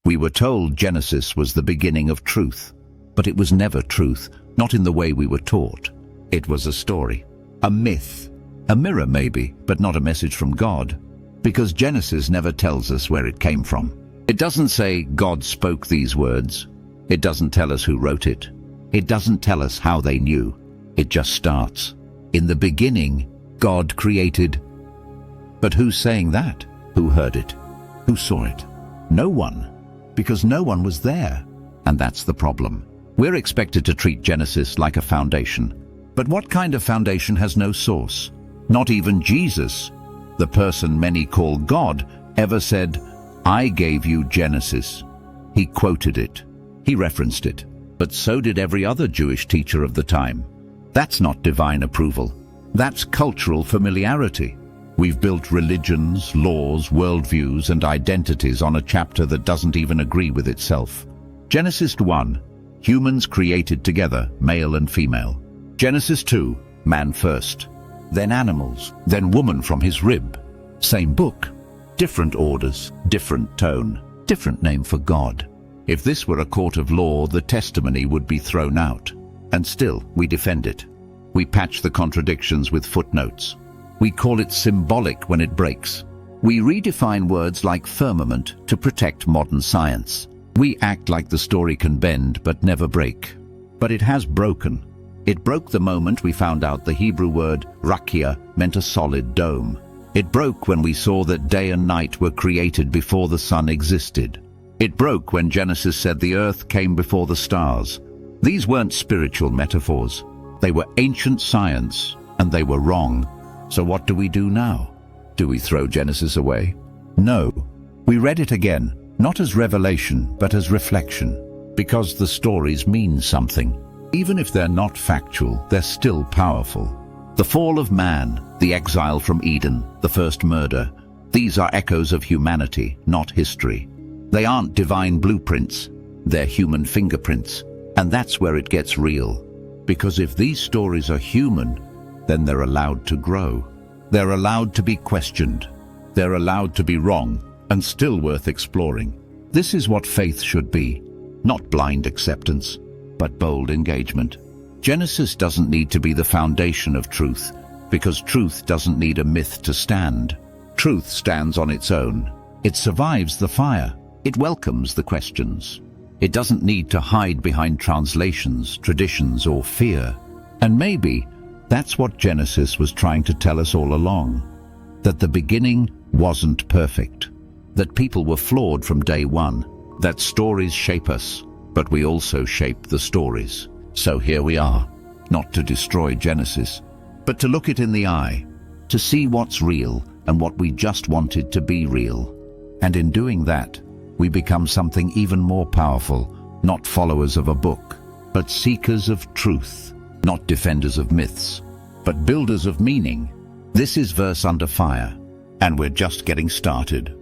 We were told Genesis was the beginning of truth, but it was never truth, not in the way we were taught. It was a story, a myth, a mirror maybe, but not a message from God, because Genesis never tells us where it came from. It doesn't say God spoke these words. It doesn't tell us who wrote it. It doesn't tell us how they knew. It just starts. In the beginning, God created. But who's saying that? Who heard it? Who saw it? No one, because no one was there. And that's the problem. We're expected to treat Genesis like a foundation. But what kind of foundation has no source? Not even Jesus, the person many call God, ever said, "I gave you Genesis." He quoted it. He referenced it. But so did every other Jewish teacher of the time. That's not divine approval. That's cultural familiarity. We've built religions, laws, worldviews, and identities on a chapter that doesn't even agree with itself. Genesis 1, humans created together, male and female. Genesis 2, man first, then animals, then woman from his rib. Same book, different orders, different tone, different name for God. If this were a court of law, the testimony would be thrown out. And still, we defend it. We patch the contradictions with footnotes. We call it symbolic when it breaks. We redefine words like firmament to protect modern science. We act like the story can bend but never break. But it has broken. It broke the moment we found out the Hebrew word shakier meant a solid dome. It broke when we saw that day and night were created before the sun existed. It broke when Genesis said the earth came before the stars. These weren't spiritual metaphors. They were ancient science, and they were wrong. So what do we do now? Do we throw Genesis away? No. We read it again, not as revelation, but as reflection, because the stories mean something. Even if they're not factual, they're still powerful. The fall of man, the exile from Eden, the first murder, these are echoes of humanity, not history. They aren't divine blueprints, they're human fingerprints. And that's where it gets real. Because if these stories are human, then they're allowed to grow. They're allowed to be questioned. They're allowed to be wrong, and still worth exploring. This is what faith should be. Not blind acceptance, but bold engagement. Genesis doesn't need to be the foundation of truth, because truth doesn't need a myth to stand. Truth stands on its own. It survives the fire. It welcomes the questions. It doesn't need to hide behind translations, traditions, or fear. And maybe that's what Genesis was trying to tell us all along. That the beginning wasn't perfect. That people were flawed from day one. That stories shape us, but we also shape the stories. So here we are, not to destroy Genesis, but to look it in the eye, to see what's real and what we just wanted to be real. And in doing that, we become something even more powerful, not followers of a book, but seekers of truth, not defenders of myths, but builders of meaning. This is Verse Under Fire, and we're just getting started.